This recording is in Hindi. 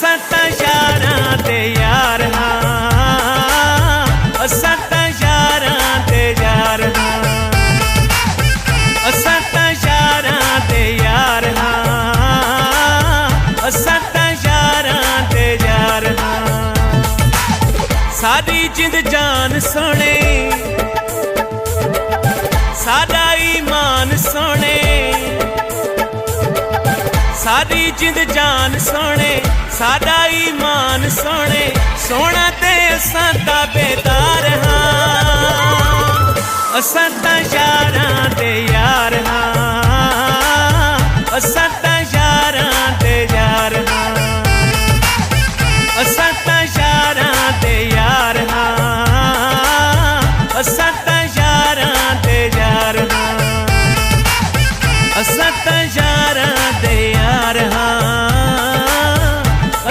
असां तां यारां ते यार हां, असां तां यारां ते यार हां, असां तां यारां ते यार हां, असां तां यारां ते यार हां। साडी जिंद जान सोने, साडा ईमान सोने, साडी जिंद जान सोने, साडा ईमान सोने, सोना ते असां ताबेदार हां, असां तां यारां ते यार हां।